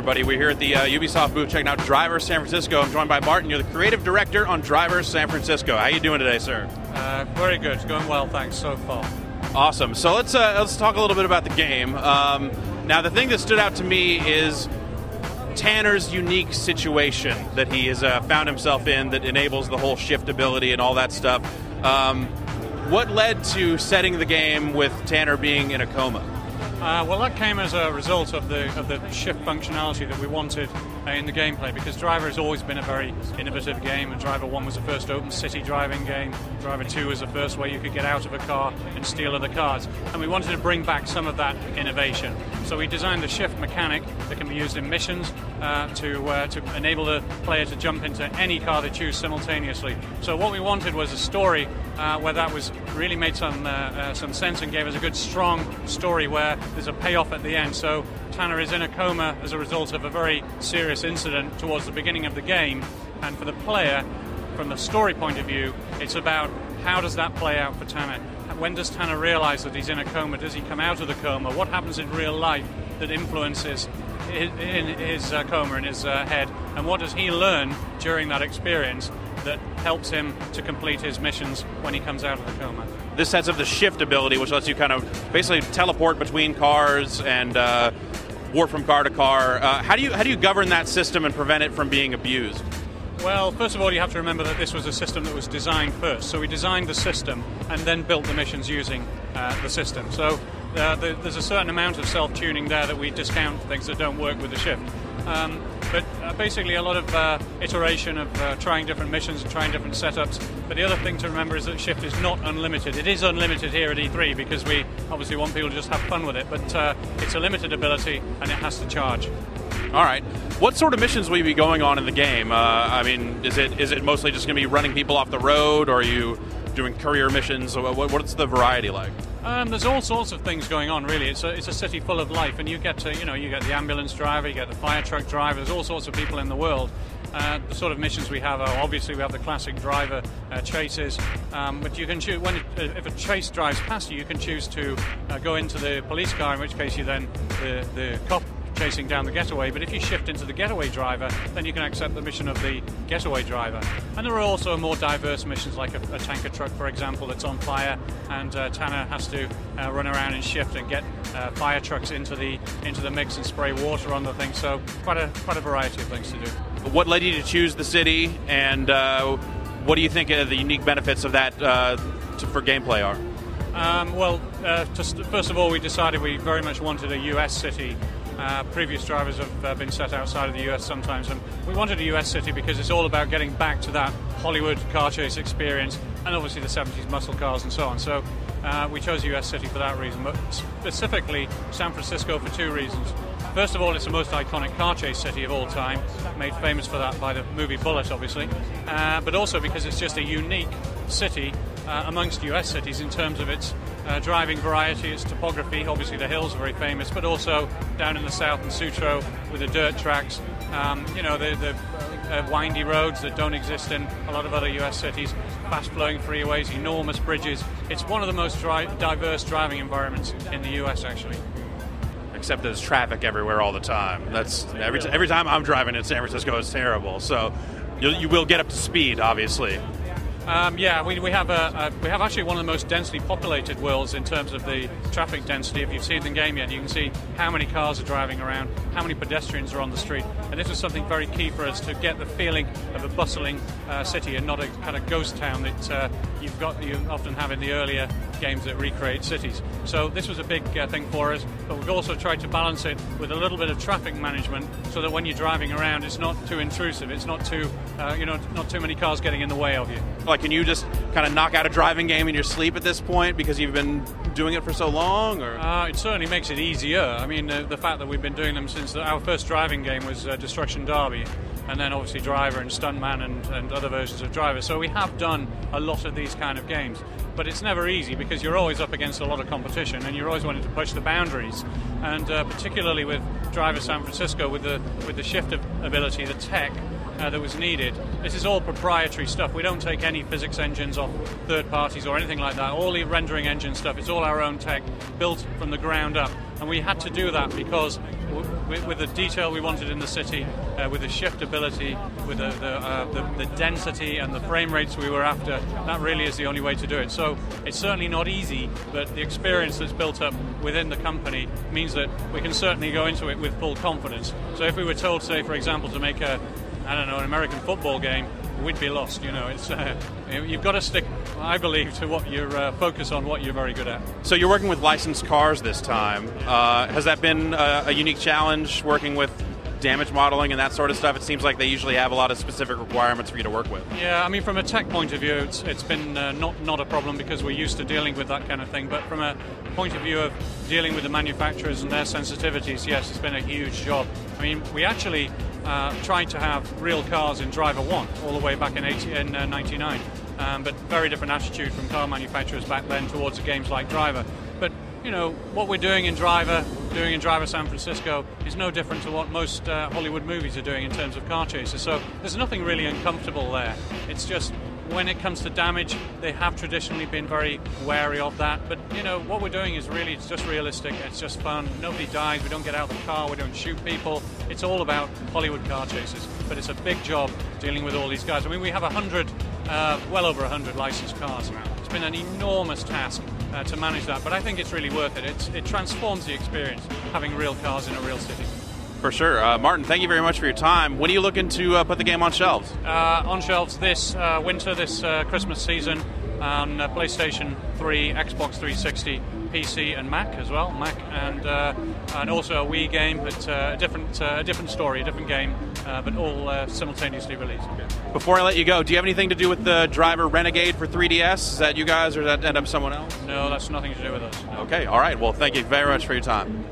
everybody. We're here at the Ubisoft booth checking out Driver San Francisco. I'm joined by Martin. You're the creative director on Driver San Francisco. How are you doing today, sir? Very good. It's going well, thanks, so far. Awesome. So let's talk a little bit about the game. Now, the thing that stood out to me is Tanner's unique situation that he has found himself in that enables the whole shift ability and all that stuff. What led to setting the game with Tanner being in a coma? Well, that came as a result of the shift functionality that we wanted in the gameplay, because Driver has always been a very innovative game, and Driver 1 was the first open city driving game, Driver 2 was the first way you could get out of a car and steal other cars, and we wanted to bring back some of that innovation. So we designed a shift mechanic that can be used in missions to enable the player to jump into any car they choose simultaneously. So what we wanted was a story where that was really made some sense and gave us a good, strong story where there's a payoff at the end. So Tanner is in a coma as a result of a very serious incident towards the beginning of the game, and for the player, from the story point of view, it's about how does that play out for Tanner. When does Tanner realize that he's in a coma? Does he come out of the coma? What happens in real life that influences his coma in his head? And what does he learn during that experience that helps him to complete his missions when he comes out of the coma? This sets up the shift ability, which lets you kind of basically teleport between cars and warp from car to car. How do you govern that system and prevent it from being abused? Well, first of all, you have to remember that this was a system that was designed first. So we designed the system and then built the missions using the system. So there's a certain amount of self-tuning there that we discount things that don't work with the shift. But basically a lot of iteration of trying different missions and trying different setups. But the other thing to remember is that shift is not unlimited. It is unlimited here at E3 because we obviously want people to just have fun with it. But it's a limited ability and it has to charge. All right. What sort of missions will you be going on in the game? I mean, is it mostly just going to be running people off the road, or are you doing courier missions? What's the variety like? There's all sorts of things going on, really. It's a city full of life, and you get the ambulance driver, you get the fire truck driver. There's all sorts of people in the world. The sort of missions we have are, obviously, we have the classic driver chases, but you can choose if a chase drives past you, you can choose to go into the police car, in which case you then the cop chasing down the getaway. But if you shift into the getaway driver, then you can accept the mission of the getaway driver. And there are also more diverse missions, like a tanker truck, for example, that's on fire, and Tanner has to run around and shift and get fire trucks into the mix and spray water on the thing. So quite a variety of things to do. What led you to choose the city, and what do you think the unique benefits of that for gameplay are? First of all, we decided we very much wanted a US city. Previous drivers have been set outside of the US sometimes, and we wanted a US city because it's all about getting back to that Hollywood car chase experience, and obviously the 70s muscle cars and so on. So we chose US city for that reason, but specifically San Francisco for two reasons. First of all, it's the most iconic car chase city of all time, made famous for that by the movie Bullitt, obviously, but also because it's just a unique city amongst US cities in terms of its driving variety, its topography. Obviously the hills are very famous, but also down in the south in Sutro with the dirt tracks, the windy roads that don't exist in a lot of other US cities, fast-flowing freeways, enormous bridges. It's one of the most diverse driving environments in the US, actually. Except there's traffic everywhere all the time. That's every time I'm driving in San Francisco, it's terrible. So you will get up to speed, obviously. We have actually one of the most densely populated worlds in terms of the traffic density. If you've seen the game yet, you can see how many cars are driving around, how many pedestrians are on the street, and this was something very key for us to get the feeling of a bustling city and not a kind of ghost town that you often have in the earlier games that recreate cities. So this was a big thing for us, but we've also tried to balance it with a little bit of traffic management so that when you're driving around, it's not too intrusive, it's not too not too many cars getting in the way of you. Like, can you just kind of knock out a driving game in your sleep at this point because you've been doing it for so long? Or it certainly makes it easier. I mean, the fact that we've been doing them since our first driving game was Destruction Derby, and then obviously Driver and Stuntman and other versions of Driver. So we have done a lot of these kind of games, but it's never easy because you're always up against a lot of competition and you're always wanting to push the boundaries. And particularly with Driver San Francisco, with the shift ability, the tech that was needed. This is all proprietary stuff. We don't take any physics engines off third parties or anything like that. All the rendering engine stuff, it's all our own tech, built from the ground up. And we had to do that because with the detail we wanted in the city, with the shiftability, with the density and the frame rates we were after. That really is the only way to do it. So it's certainly not easy, but the experience that's built up within the company means that we can certainly go into it with full confidence. So if we were told, say, for example, to make an American football game, we'd be lost. It's you've got to stick, I believe, to what you're focus on what you're very good at. So you're working with licensed cars this time. Has that been a unique challenge, working with damage modeling and that sort of stuff? It seems like they usually have a lot of specific requirements for you to work with. Yeah, I mean, from a tech point of view, it's been not a problem because we're used to dealing with that kind of thing. But from a point of view of dealing with the manufacturers and their sensitivities, yes, it's been a huge job. I mean, we actually tried to have real cars in Driver 1 all the way back in 99, but very different attitude from car manufacturers back then towards games like Driver. But what we're doing in Driver San Francisco is no different to what most Hollywood movies are doing in terms of car chases. So there's nothing really uncomfortable there. It's just when it comes to damage, they have traditionally been very wary of that. But what we're doing is really, it's just realistic. It's just fun. Nobody dies. We don't get out of the car. We don't shoot people. It's all about Hollywood car chases. But it's a big job dealing with all these guys. I mean, we have well over 100 licensed cars. It's been an enormous task to manage that, but I think it's really worth it. It transforms the experience, having real cars in a real city. For sure. Martin, thank you very much for your time. When are you looking to put the game on shelves? On shelves this winter, this Christmas season, on PlayStation 3, Xbox 360, PC and Mac as well. Mac and also a Wii game. It's a different story, a different game, but all simultaneously released. Before I let you go, do you have anything to do with the Driver Renegade for 3DS? Is that you guys, or does that end up someone else? No, that's nothing to do with us. No. Okay, all right. Well, thank you very much for your time.